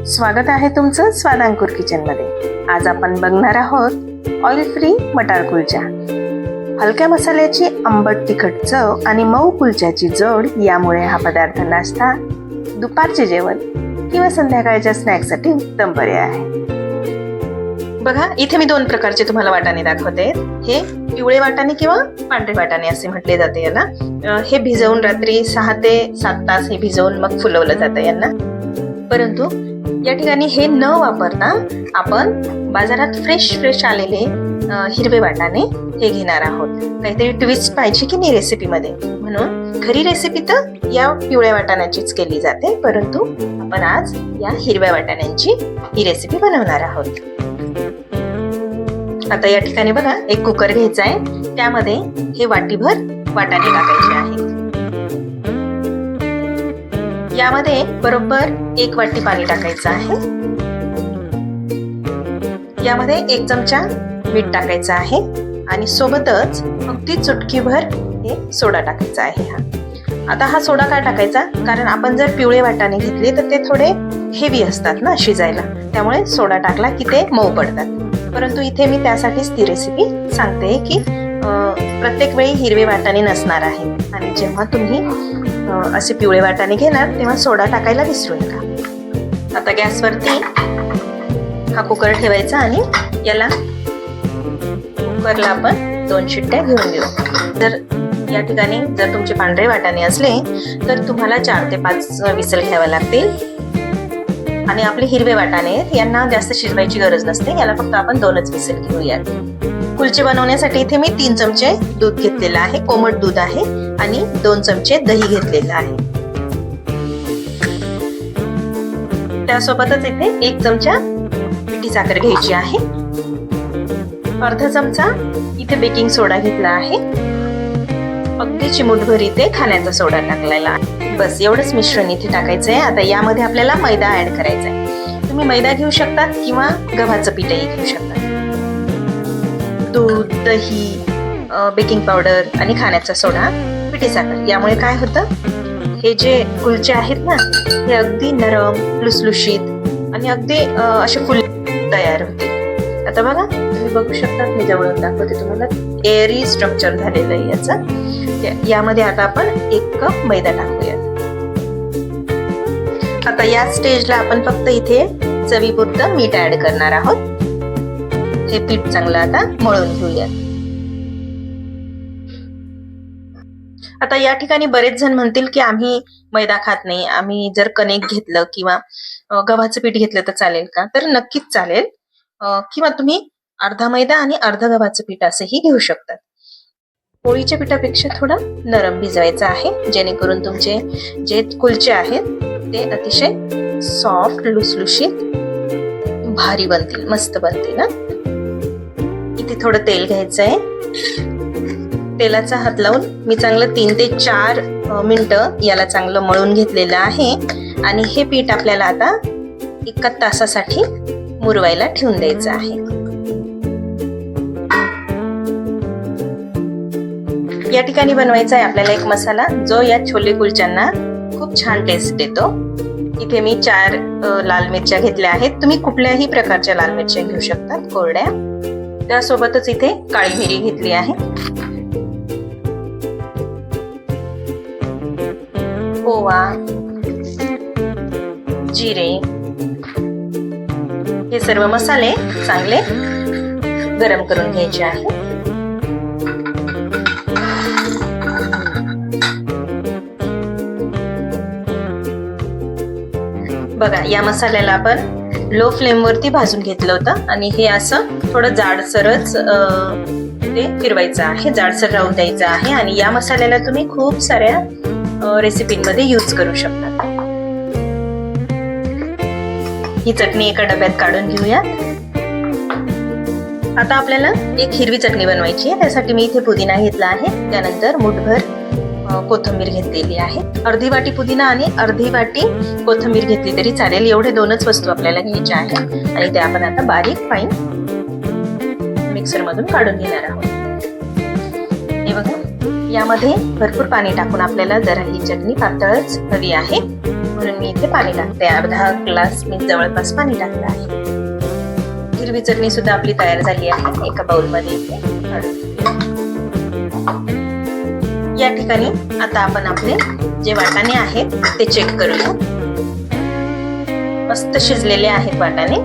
स्वागत आहे तुमचं स्वादांकुर किचनमध्ये। आज आपण बघणार आहोत ऑइल फ्री मटार कुलचा। हलक्या मसाल्याची आंबट तिखट चव आणि मऊ कुलच्याची जोड यामुळे हा पदार्थ नाश्ता, दुपारचे जेवण किंवा संध्याकाळच्या स्नॅक्ससाठी उत्तम पर्याय आहे। बघा, इथे मी दोन प्रकारचे तुम्हाला वाटाणे दाखवते। हे पिवळे वाटाणे किंवा पांढरे वाटाणे असे म्हटले जाते याला। हे भिजवून रात्री 6 ते 7 तास हे भिजवून मग फुलवलं जातं यांना। परंतु या ठिकाणी हे न वापरता आपण बाजारात फ्रेश आलेले हिरवे वाटाणे हे घेणार आहोत। काहीतरी ट्विस्ट पाहिजे की नाही रेसिपीमध्ये, म्हणून खरी रेसिपी तर या पिवळ्या वाटाण्याचीच केली जाते, परंतु आपण आज या हिरव्या वाटाण्यांची ही रेसिपी बनवणार आहोत। आता या ठिकाणी बघा, एक कुकर घ्यायचा आहे, त्यामध्ये हे वाटीभर वाटाणे टाकायचे आहेत। यामध्ये बरोबर 1 वाटी पाणी टाकायचं आहे। यामध्ये 1 चमचा मीठ टाकायचं आहे आणि सोबतच अगदी चुटकीभर हे सोडा टाकायचा आहे। आता हा सोडा का टाकायचा, कारण आपण जर पिवळे वाटाणे घेतले तर ते थोडे हेवी असतात ना शिजायला, त्यामुळे सोडा टाकला की ते मऊ पडतात। परंतु इथे मी त्यासाठीच ती रेसिपी सांगते की प्रत्येक वेळी हिरवे वाटाणे नसणार आहे आणि जेव्हा तुम्ही असे पिवळे वाटाणे घेणार तेव्हा सोडा टाकायला विसरू नका। आता गॅसवरती हा कुकर ठेवायचा आणि याला कुकरला आपण 2 शिट्ट्या घेऊन घेऊ। जर या ठिकाणी जर तुमचे पांढरे वाटाणे असले तर तुम्हाला 4 ते 5 विसल घ्याव्या लागतील आणि आपले हिरवे वाटाणे यांना जास्त शिजवायची गरज नसते, याला फक्त आपण 2च विसल घेऊयात। कुलचे बनवण्यासाठी इथे मी 3 चमचे दूध घेतलेलं आहे, कोमट दूध आहे आणि 2 चमचे दही घेतलेलं आहे। त्यासोबतच इथे 1 चमचा पिठी साखर घ्यायची आहे, अर्धा चमचा इथे बेकिंग सोडा घेतला आहे, अगदी चिमूटभर इथे खाण्याचा सोडा टाकलेला आहे। बस एवढंच मिश्रण इथे टाकायचं आहे। आता यामध्ये आपल्याला मैदा ऍड करायचा आहे। तुम्ही मैदा घेऊ शकता किंवा गव्हाचं पीठही घेऊ शकता। दूध, दही, बेकिंग पावडर आणि खाण्याचा सोडा, पिठी साखर, यामुळे काय होतं, हे जे कुलचे आहेत ना हे अगदी नरम, लुसलुशीत आणि अगदी असे फुल तयार होते। आता बघा, तुम्ही बघू शकता, मी जवळून दाखवते तुम्हाला, एअरी स्ट्रक्चर झालेलं आहे याचं। यामध्ये आता आपण 1 कप मैदा टाकूया। आता या स्टेजला आपण फक्त इथे चवीपुरतं मीठ ऍड करणार आहोत। हे पीठ चांगलं आता मळून घेऊया। आता या ठिकाणी बरेच जण म्हणतील की आम्ही मैदा खात नाही, आम्ही जर कणिक घेतलं किंवा गव्हाचं पीठ घेतलं तर चालेल का? तर नक्कीच चालेल, किंवा तुम्ही अर्धा मैदा आणि अर्धा गव्हाचं पीठ असंही घेऊ शकतात। पोळीच्या पिठापेक्षा थोडं नरम भिजवायचं आहे, जेणेकरून तुमचे जे कुलचे आहेत ते अतिशय सॉफ्ट, लुसलुशीत, भारी बनतील, मस्त बनतील ना। इथे थोडं तेल घ्यायचं आहे, तेलाचा हात लावून मी चांगलं 3 ते 4 मिनिटं याला चांगलं मळून घेतलेलं आहे आणि हे पीठ आपल्याला आता 1 तासासाठी मुरवायला ठेवून द्यायचं आहे। या ठिकाणी बनवायचा आहे आपल्याला एक मसाला, जो या छोले कुलच्यांना खूप छान टेस्ट देतो। इथे मी 4 लाल मिरच्या घेतल्या आहेत, तुम्ही कुठल्याही प्रकारच्या लाल मिरच्या घेऊ शकता, कोरड्या। त्यासोबतच इथे काळी मिरी घेतली आहे, ओवा, जिरे, हे सर्व मसाले चांगले गरम करून घ्यायचे आहे। बघा, या मसाल्याला आपण लो फ्लेम वरती भाजून घेतलं होतं आणि हे असं थोडं जाडसरच ते फिरवायचं आहे, जाडसर राहू द्यायचं आहे आणि या मसाल्याला तुम्ही खूप साऱ्या रेसिपीमध्ये यूज करू शकता। ही चटणी एका डब्यात काढून घेऊयात। आता आपल्याला एक हिरवी चटणी बनवायची आहे, त्यासाठी मी इथे पुदिना घेतला आहे, त्यानंतर मुठभर कोथिंबीर घेतलेली आहे, अर्धी वाटी पुदिना आणि अर्धी वाटी कोथिंबीर घेतली तरी चालेल, एवढे 2च वस्तू आपल्याला घ्यायच्या आहेत आणि ते आपण आता बारीक फाईन मिक्सर मधून काढून घेणार आहोत। हे बघा, यामध्ये भरपूर पाणी टाकून आपल्याला जरा ही चटणी पातळच हवी आहे, म्हणून मी इथे पाणी टाकते. अर्धा ग्लास मी जवळपास पाणी टाकलं आहे. हिरवी चटणी सुद्धा आपली तयार झाली आहे. एका बाउल मध्ये इथे काढून घेऊया. या ठिकाणी आता आपण आपले जे वाटाणे आहेत ते चेक करूया. मस्त शिजलेले आहेत वाटाणे.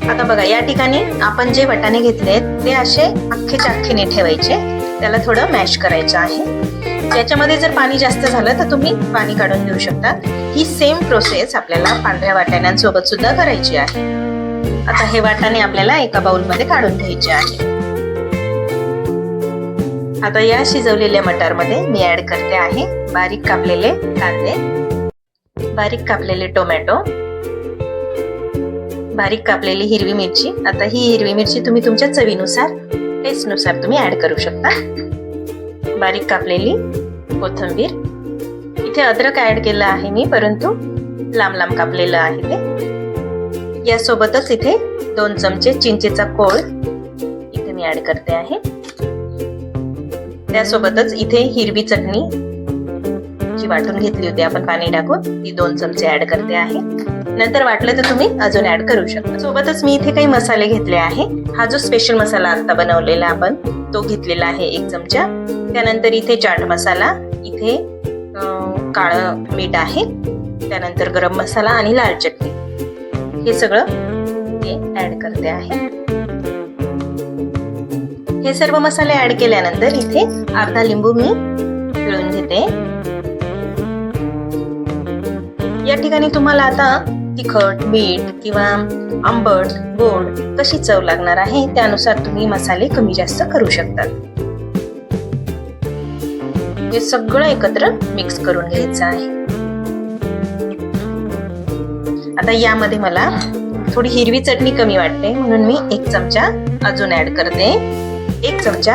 आता बघा, या ठिकाणी आपण जे वाटाणे घेतले आहेत ते असे अख्खेच्या अख्खेने ठेवायचे. त्याला थोडं मॅश करायचं आहे. त्याच्यामध्ये जर पाणी जास्त झालं तर तुम्ही पाणी काढून घेऊ शकता. ही सेम प्रोसेस आपल्याला पांढऱ्या वाटाण्यांसोबत सुद्धा करायची आहे. आता हे वाटाणे आपल्याला एका बाउलमध्ये काढून घ्यायचे आहे. आता या शिजवलेल्या मटारमध्ये मी ऍड करते आहे बारीक कापलेले कांदे, बारीक कापलेले टोमॅटो, बारीक कापलेली हिरवी मिरची. आता ही हिरवी मिरची तुम्ही तुमच्या चवीनुसार, टेस्टनुसार तुम्ही ऍड करू शकता. बारीक कापलेली कोथिंबीर. इथे अद्रक ऍड केलं आहे मी, परंतु लांब लांब कापलेलं आहे ते. यासोबतच इथे 2 चमचे चिंचेचा कोळ इथे मी ऍड करते आहे. त्यासोबतच इथे हिरवी चटणी जी वाटून घेतली होती आपण पाणी टाकून, ती 2 चमचे ऍड करते आहे. नंतर वाटलं तर तुम्ही अजून ऍड करू शकता. सोबतच मी इथे काही मसाले घेतले आहे. हा जो स्पेशल मसाला आता बनवलेला आपण तो घेतलेला आहे 1 चमचा. त्यानंतर इथे चाट मसाला, इथे काळं मीठ आहे, त्यानंतर गरम मसाला आणि लाल चटणी, हे सगळं मी ऍड करते आहे. हे सर्व मसाले ऍड केल्यानंतर इथे अर्धा लिंबू मी पिळून घेते. या ठिकाणी तुम्हाला आता तिखट, मीठ किंवा आंबट, गोड कशी चव लागणार आहे त्यानुसार तुम्ही मसाले कमी जास्त करू शकता. हे सगळं एकत्र मिक्स करून घ्यायचं आहे. आता यामध्ये मला थोडी हिरवी चटणी कमी वाटते म्हणून मी 1 चमचा अजून ऍड करते. 1 चमचा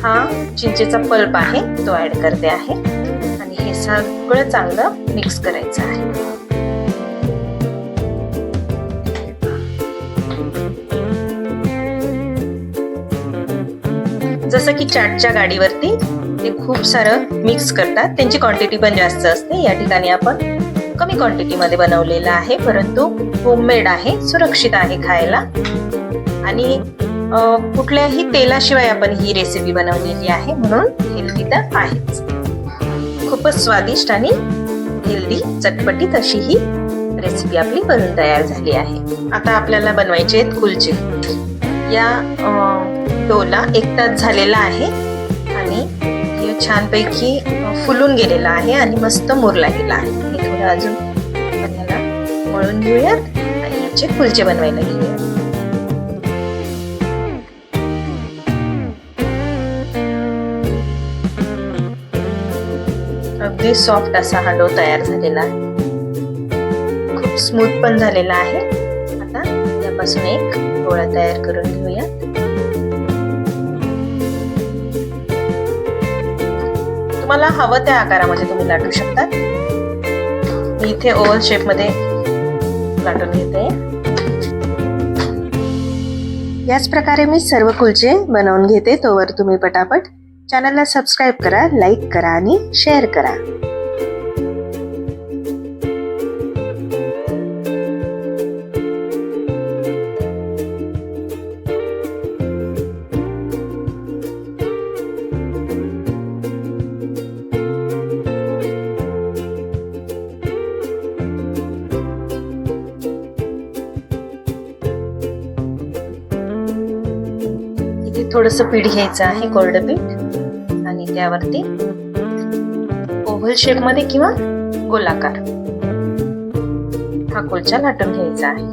हा चिंचेचा पल्प आहे तो ऍड करते आहे आणि हे सगळं चांगलं मिक्स करायचं आहे. जसं की चाटच्या गाडीवरती ते खूप सारं मिक्स करतात, त्यांची क्वांटिटी पण जास्त असते. या ठिकाणी आपण कमी क्वांटिटी मध्ये बनवलेला आहे, परंतु होममेड आहे, सुरक्षित आहे खायला आणि कुठल्याही तेलाशिवाय आपण ही रेसिपी बनवलेली आहे म्हणून हेल्दी तर आहेच. खूपच स्वादिष्ट आणि हेल्दी चटपटीत अशी ही रेसिपी आपली बनून तयार झाली आहे. आता आपल्याला बनवायचे आहेत कुलचे. या डोला 1 तास झालेला आहे आणि हे छानपैकी फुलून गेलेला आहे आणि मस्त मुरला गेला आहे. हे थोडं अजून आपण याला मळून घेऊयात आणि याचे कुलचे बनवायला घेऊयात. अगदी सॉफ्ट असा हा डो तयार झालेला आहे. खूप स्मूथ पण झालेला आहे. आता यापासून एक गोळा तयार करून घेऊया. तुम्हाला हवं त्या आकारामध्ये तुम्ही लाटू शकता. मी इथे ओव्हल शेप मध्ये लाटून घेते. याच प्रकारे मी सर्व कुलचे बनवून घेते. तोवर तुम्ही पटापट चॅनलला सबस्क्राईब करा, लाईक करा आणि शेअर करा. इथे थोडंसं पीठ घ्यायचं आहे, कोरडं पीठ, आणि त्यावरती ओव्हल शेप मध्ये किंवा गोलाकार हा कुलचा लाटून घ्यायचा आहे.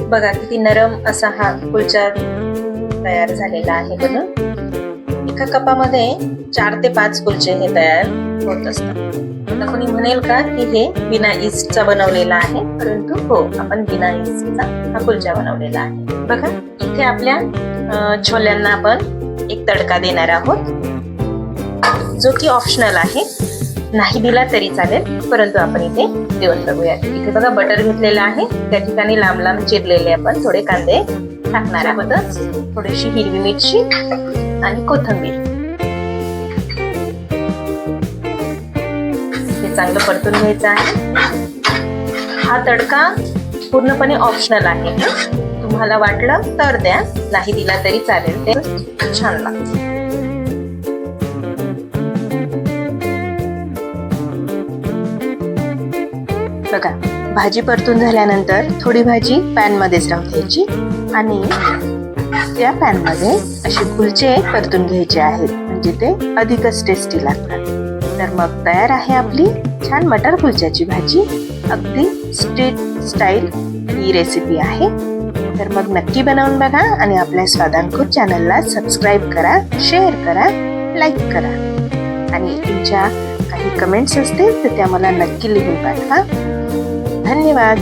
बघा किती नरम असा हा कुलचा तयार झालेला आहे. बघा, एका कपामध्ये 4 ते 5 कुलचे हे तयार होत असतात. आता कोणी म्हणेल का की हे बिना ईस्टचा बनवलेला आहे, परंतु हो, आपण बिना ईस्टचा हा कुलचा बनवलेला आहे. बघा, इथे आपल्या छोल्यांना आपण एक तडका देणार आहोत, जो की ऑप्शनल आहे. नाही दिला तरी चालेल, परंतु आपण इथे देऊन बघूया. इथे बघा बटर घेतलेलं आहे, त्या ठिकाणी लांब लांब चिरलेले आपण थोडे कांदे टाकणार आहोतच थोडीशी हिरवी मिरची आणि कोथिंबीर. हे चांगलं परतून घ्यायचं आहे. हा तडका पूर्णपणे ऑप्शनल आहे. तुम्हाला वाटलं तर द्या, नाही दिला तरी चालेल, ते छान लागतं. बघा, भाजी परतून झाल्यानंतर थोडी भाजी पॅन मध्येच राहू द्यायची आणि त्या पॅन मध्ये असे कुलचे परतून घ्यायचे आहेत, म्हणजे ते अधिकच टेस्टी लागतात. तर मग तयार आहे आपली छान मटर कुलच्याची भाजी. अगदी स्ट्रीट स्टाईल ही रेसिपी आहे. तर मग नक्की बनवून बघा आणि आपल्या स्वादांकुर चॅनलला सबस्क्राईब करा, शेअर करा, लाईक करा आणि तुमच्या काही कमेंट्स असतील तर त्या मला नक्की लिहून पाठवा. धन्यवाद.